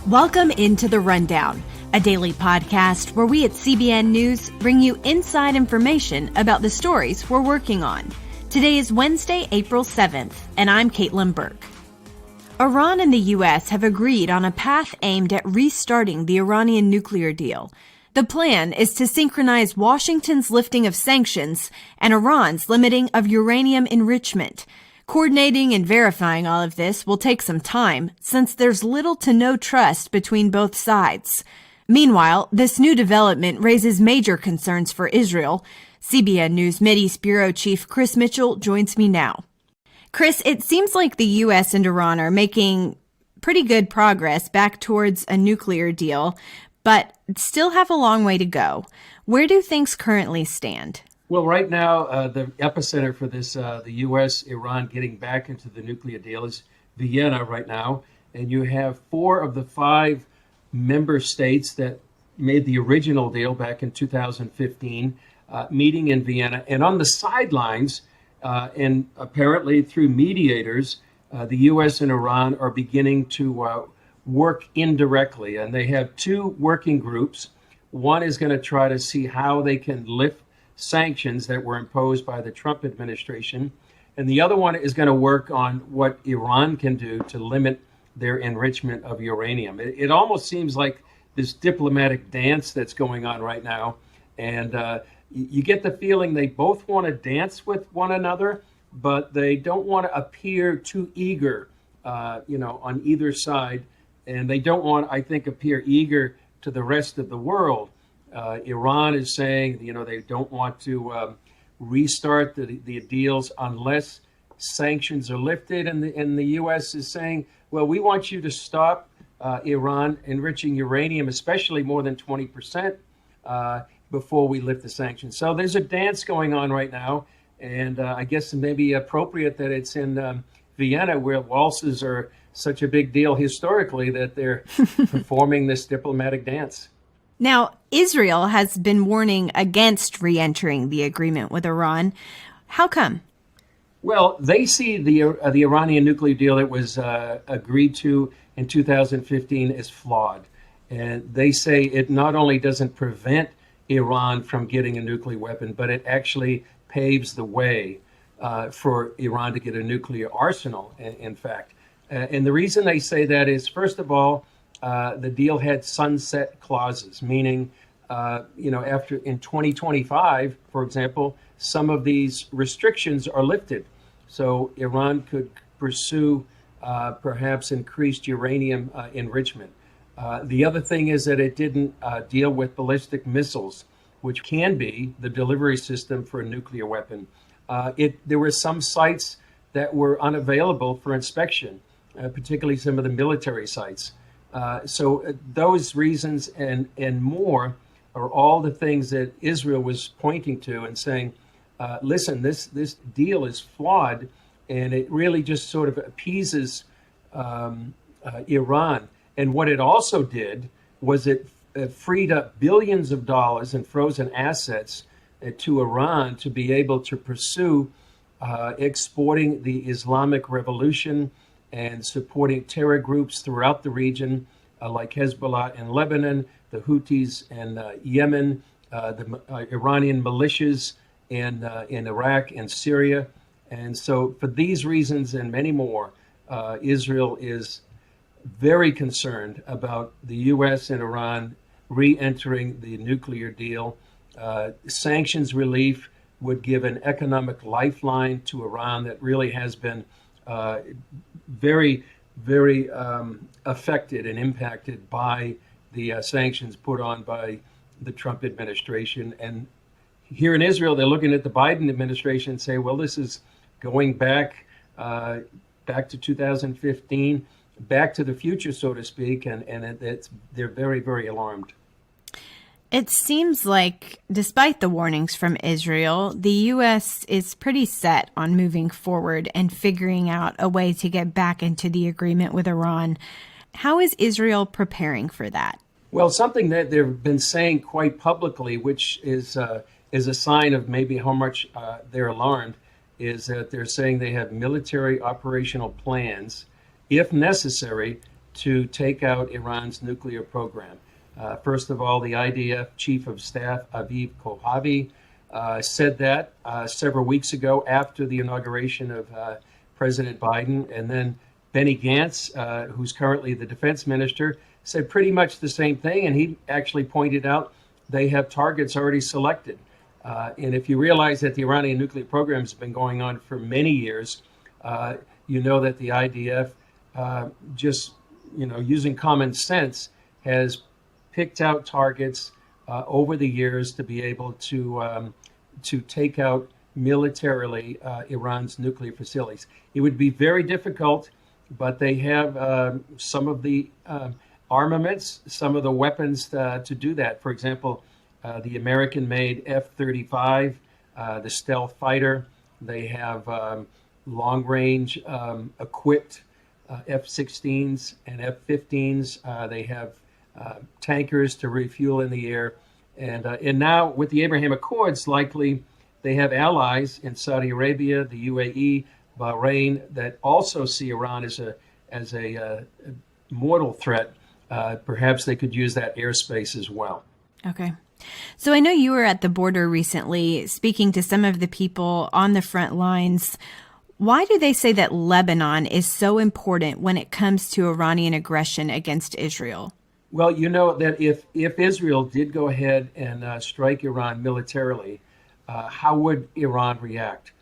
Welcome into The Rundown, a daily podcast where we at CBN News bring you inside information about the stories we're working on. Today is Wednesday, April 7th, and I'm Caitlin Burke. Iran and the U.S. have agreed on a path aimed at restarting the Iranian nuclear deal. The plan is to synchronize Washington's lifting of sanctions and Iran's limiting of uranium enrichment. Coordinating and verifying all of this will take some time, since there's little to no trust between both sides. Meanwhile, this new development raises major concerns for Israel. CBN News Mideast Bureau Chief Chris Mitchell joins me now. Chris, it seems like the U.S. and Iran are making pretty good progress back towards a nuclear deal, but still have a long way to go. Where do things currently stand? Well, right now, the epicenter for this, the U.S., Iran getting back into the nuclear deal is Vienna right now. And you have 4 of the 5 member states that made the original deal back in 2015 meeting in Vienna. And on the sidelines, and apparently through mediators, the U.S. and Iran are beginning to work indirectly. And they have 2 working groups. One is going to try to see how they can lift sanctions that were imposed by the Trump administration. And the other one is going to work on what Iran can do to limit their enrichment of uranium. It almost seems like this diplomatic dance that's going on right now. And you get the feeling they both want to dance with one another, but they don't want to appear too eager, on either side. And they don't want, I think, appear eager to the rest of the world. Iran is saying, they don't want to restart the deals unless sanctions are lifted. And the U.S. is saying, well, we want you to stop Iran enriching uranium, especially more than 20%, before we lift the sanctions. So there's a dance going on right now. And I guess it may be appropriate that it's in Vienna, where waltzes are such a big deal historically, that they're performing this diplomatic dance. Now, Israel has been warning against re-entering the agreement with Iran. How come? Well, they see the Iranian nuclear deal that was agreed to in 2015 as flawed. And they say it not only doesn't prevent Iran from getting a nuclear weapon, but it actually paves the way for Iran to get a nuclear arsenal, in fact. And the reason they say that is, first of all, the deal had sunset clauses, meaning, after in 2025, for example, some of these restrictions are lifted. So Iran could pursue perhaps increased uranium enrichment. The other thing is that it didn't deal with ballistic missiles, which can be the delivery system for a nuclear weapon. There were some sites that were unavailable for inspection, particularly some of the military sites. So those reasons and more are all the things that Israel was pointing to and saying, listen, this deal is flawed, and it really just sort of appeases Iran. And what it also did was it freed up billions of dollars in frozen assets to Iran to be able to pursue exporting the Islamic Revolution and supporting terror groups throughout the region, like Hezbollah in Lebanon, the Houthis in Yemen, the Iranian militias in Iraq and Syria. And so for these reasons and many more, Israel is very concerned about the U.S. and Iran re-entering the nuclear deal. Sanctions relief would give an economic lifeline to Iran that really has been very, very affected and impacted by the sanctions put on by the Trump administration. And here in Israel, they're looking at the Biden administration and say, well, this is going back to 2015, back to the future, so to speak, and they're very, very alarmed. It seems like, despite the warnings from Israel, the U.S. is pretty set on moving forward and figuring out a way to get back into the agreement with Iran. How is Israel preparing for that? Well, something that they've been saying quite publicly, which is a sign of maybe how much they're alarmed, is that they're saying they have military operational plans if necessary, to take out Iran's nuclear program. First of all, the IDF Chief of Staff, Aviv Kohavi, said that several weeks ago after the inauguration of President Biden. And then Benny Gantz, who's currently the defense minister, said pretty much the same thing. And he actually pointed out they have targets already selected. And if you realize that the Iranian nuclear program has been going on for many years, you know that the IDF, just using common sense, has picked out targets over the years to be able to take out militarily Iran's nuclear facilities. It would be very difficult, but they have some of the armaments, some of the weapons to do that. For example, the American-made F-35, the stealth fighter. They have long-range equipped F-16s and F-15s. They have tankers to refuel in the air. And now with the Abraham Accords, likely they have allies in Saudi Arabia, the UAE, Bahrain, that also see Iran as a mortal threat. Perhaps they could use that airspace as well. Okay. So I know you were at the border recently speaking to some of the people on the front lines. Why do they say that Lebanon is so important when it comes to Iranian aggression against Israel? Well, you know that if Israel did go ahead and strike Iran militarily, how would Iran react?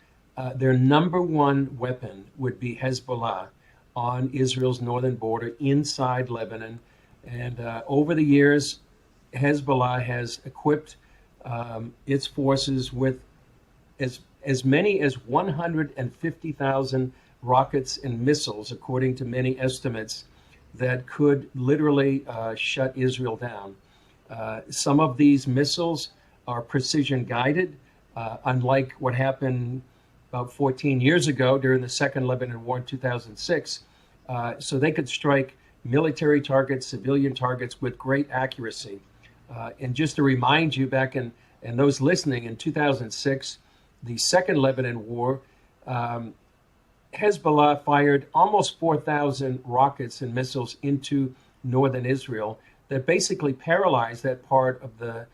Their number one weapon would be Hezbollah on Israel's northern border inside Lebanon. And over the years, Hezbollah has equipped its forces with as many as 150,000 rockets and missiles, according to many estimates, that could literally shut Israel down. Some of these missiles are precision guided, unlike what happened about 14 years ago during the Second Lebanon War in 2006. So they could strike military targets, civilian targets with great accuracy. And just to remind you, back in those listening, in 2006, the Second Lebanon War, Hezbollah fired almost 4,000 rockets and missiles into northern Israel that basically paralyzed that part of the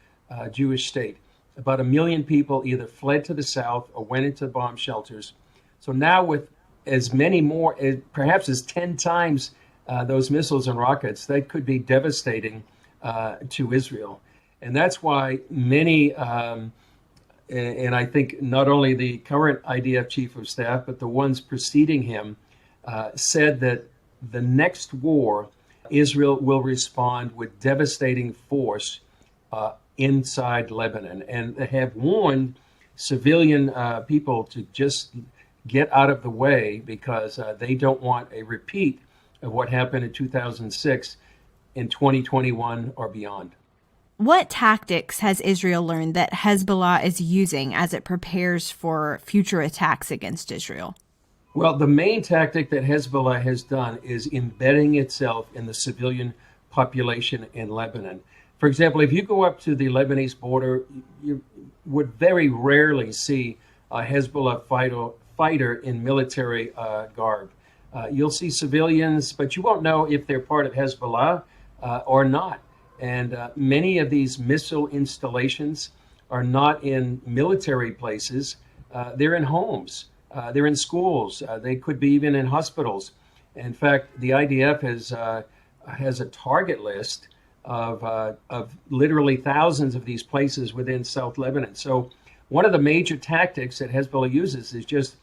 Jewish state. About 1 million people either fled to the south or went into bomb shelters. So now with as many more, perhaps as 10 times those missiles and rockets, that could be devastating to Israel. And that's why many, and I think not only the current IDF chief of staff, but the ones preceding him, said that the next war, Israel will respond with devastating force inside Lebanon. And they have warned civilian people to just get out of the way because they don't want a repeat of what happened in 2006 in 2021 or beyond. What tactics has Israel learned that Hezbollah is using as it prepares for future attacks against Israel? Well, the main tactic that Hezbollah has done is embedding itself in the civilian population in Lebanon. For example, if you go up to the Lebanese border, you would very rarely see a Hezbollah fighter in military garb. You'll see civilians, but you won't know if they're part of Hezbollah or not. And many of these missile installations are not in military places. They're in homes. They're in schools. They could be even in hospitals. In fact, the IDF has a target list of literally thousands of these places within South Lebanon. So one of the major tactics that Hezbollah uses is just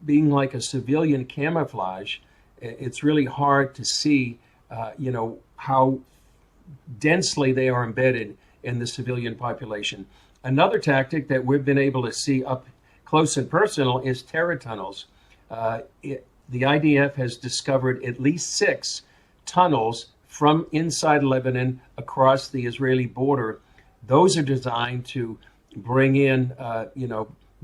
being like a civilian camouflage. It's really hard to see, how densely they are embedded in the civilian population. Another tactic that we've been able to see up close and personal is terror tunnels. The IDF has discovered at least 6 tunnels from inside Lebanon across the Israeli border. Those are designed to bring in,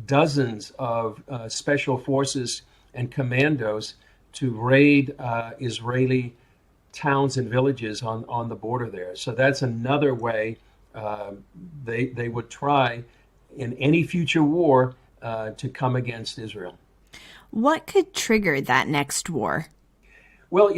dozens of special forces and commandos to raid Israeli towns and villages on the border there. So that's another way they would try in any future war to come against Israel. What could trigger that next war? Well,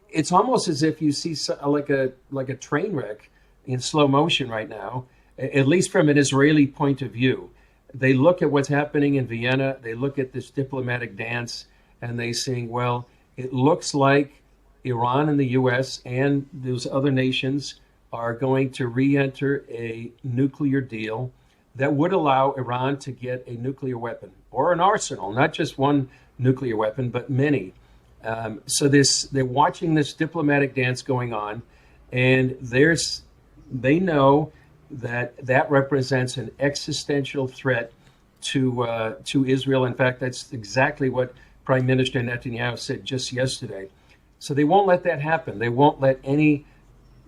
it's almost as if you see like a train wreck in slow motion right now, at least from an Israeli point of view. They look at what's happening in Vienna, they look at this diplomatic dance, and they saying, well, it looks like Iran and the U.S. and those other nations are going to re-enter a nuclear deal that would allow Iran to get a nuclear weapon or an arsenal, not just one nuclear weapon, but many. So they're watching this diplomatic dance going on, and they know that represents an existential threat to Israel. In fact, that's exactly what Prime Minister Netanyahu said just yesterday. So they won't let that happen. They won't let any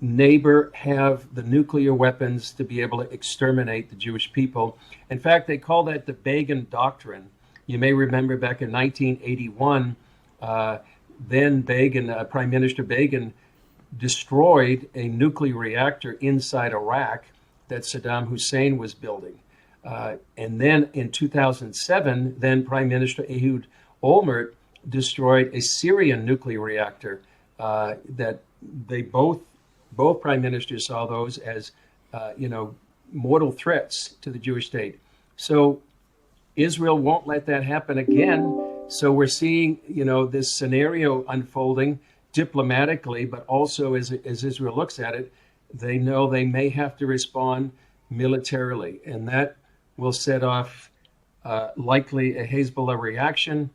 neighbor have the nuclear weapons to be able to exterminate the Jewish people. In fact, they call that the Bagan Doctrine. You may remember back in 1981, then Prime Minister Bagan destroyed a nuclear reactor inside Iraq that Saddam Hussein was building. And then in 2007, then Prime Minister Ehud Olmert destroyed a Syrian nuclear reactor that they both prime ministers saw those as, mortal threats to the Jewish state. So Israel won't let that happen again. So we're seeing, this scenario unfolding diplomatically, but also as Israel looks at it, they know they may have to respond militarily, and that will set off likely a Hezbollah reaction.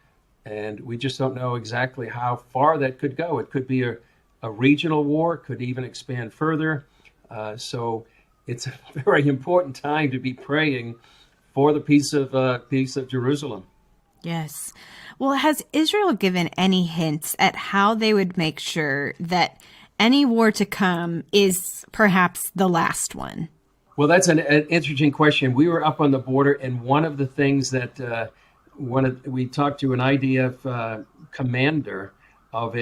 And we just don't know exactly how far that could go. It could be a regional war, could even expand further. So it's a very important time to be praying for the peace of Jerusalem. Yes. Well, has Israel given any hints at how they would make sure that any war to come is perhaps the last one? Well, that's an interesting question. We were up on the border, and one of the things that we talked to an IDF commander of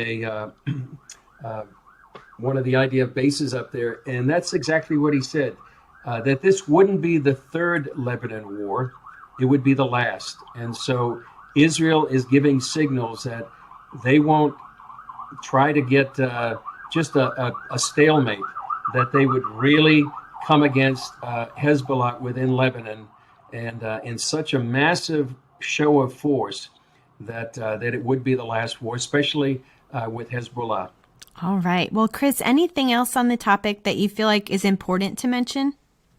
one of the IDF bases up there, and that's exactly what he said, that this wouldn't be the third Lebanon war, it would be the last. And so Israel is giving signals that they won't try to get just a stalemate, that they would really come against Hezbollah within Lebanon, and in such a massive show of force that it would be the last war, especially with Hezbollah. All right. Well, Chris, anything else on the topic that you feel like is important to mention?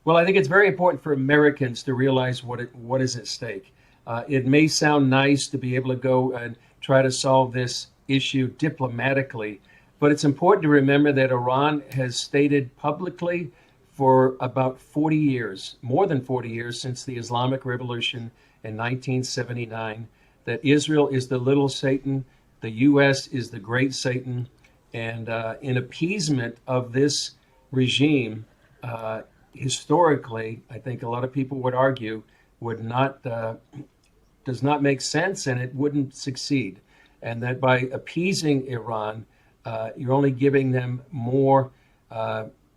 Well, I think it's very important for Americans to realize what is at stake. It may sound nice to be able to go and try to solve this issue diplomatically, but it's important to remember that Iran has stated publicly for about 40 years, more than 40 years since the Islamic Revolution in 1979, that Israel is the little Satan, the U.S. is the great Satan, and in appeasement of this regime, historically, I think a lot of people would argue, does not make sense, and it wouldn't succeed. And that by appeasing Iran, you're only giving them more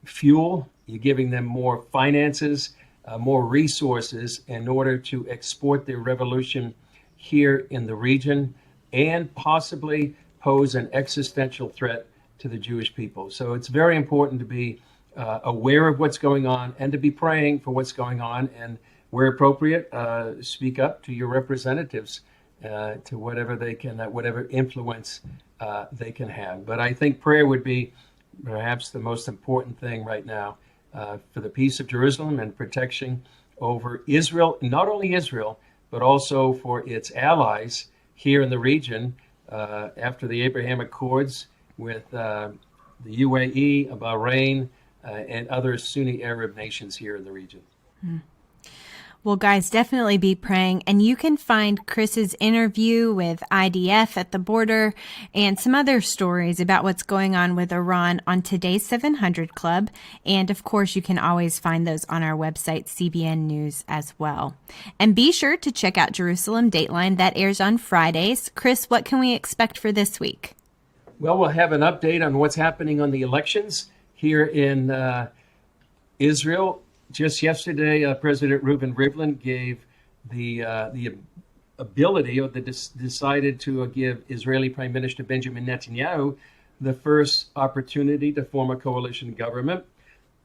fuel, you're giving them more finances, more resources in order to export their revolution here in the region and possibly pose an existential threat to the Jewish people. So it's very important to be aware of what's going on and to be praying for what's going on, and where appropriate, speak up to your representatives to whatever they can, whatever influence they can have. But I think prayer would be perhaps the most important thing right now for the peace of Jerusalem and protection over Israel, not only Israel, but also for its allies here in the region after the Abraham Accords with the UAE, Bahrain, and other Sunni Arab nations here in the region. Well, guys, definitely be praying. And you can find Chris's interview with IDF at the border and some other stories about what's going on with Iran on today's 700 Club. And of course, you can always find those on our website, CBN News, as well. And be sure to check out Jerusalem Dateline. That airs on Fridays. Chris, what can we expect for this week? Well, we'll have an update on what's happening on the elections here in Israel. Just yesterday, President Reuven Rivlin gave the ability, or decided to give Israeli Prime Minister Benjamin Netanyahu the first opportunity to form a coalition government.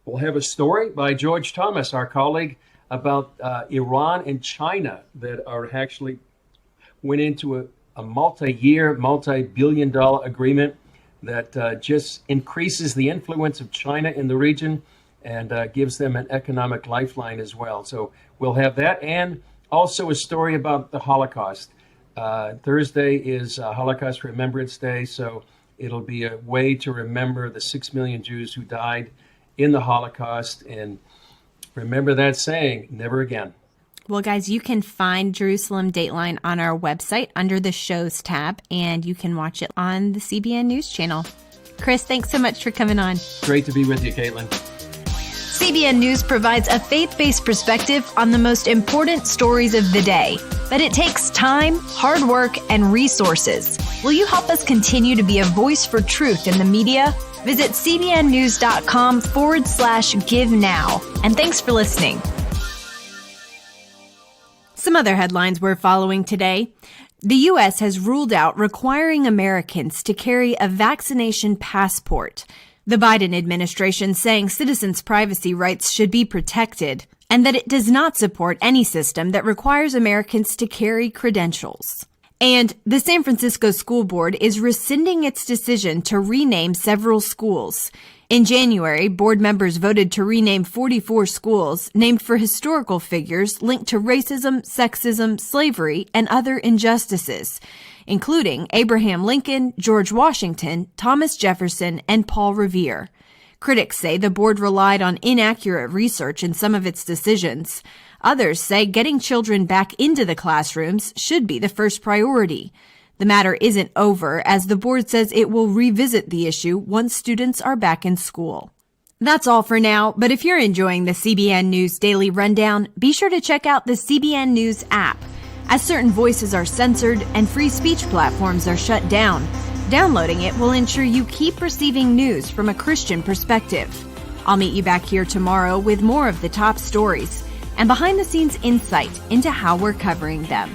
We'll have a story by George Thomas, our colleague, about Iran and China that are actually went into a multi-year, multi-billion-dollar agreement that just increases the influence of China in the region and gives them an economic lifeline as well. So we'll have that, and also a story about the Holocaust. Thursday is Holocaust Remembrance Day, so it'll be a way to remember the 6 million Jews who died in the Holocaust, and remember that saying, never again. Well, guys, you can find Jerusalem Dateline on our website under the Shows tab, and you can watch it on the CBN News Channel. Chris, thanks so much for coming on. Great to be with you, Caitlin. CBN News provides a faith-based perspective on the most important stories of the day. But it takes time, hard work, and resources. Will you help us continue to be a voice for truth in the media? Visit cbnnews.com/give now. And thanks for listening. Some other headlines we're following today. The U.S. has ruled out requiring Americans to carry a vaccination passport. The Biden administration saying citizens' privacy rights should be protected, and that it does not support any system that requires Americans to carry credentials. And the San Francisco School Board is rescinding its decision to rename several schools. In January, board members voted to rename 44 schools named for historical figures linked to racism, sexism, slavery, and other injustices, including Abraham Lincoln, George Washington, Thomas Jefferson, and Paul Revere. Critics say the board relied on inaccurate research in some of its decisions. Others say getting children back into the classrooms should be the first priority. The matter isn't over, as the board says it will revisit the issue once students are back in school. That's all for now, but if you're enjoying the CBN News Daily Rundown, be sure to check out the CBN News app. As certain voices are censored and free speech platforms are shut down, downloading it will ensure you keep receiving news from a Christian perspective. I'll meet you back here tomorrow with more of the top stories and behind-the-scenes insight into how we're covering them.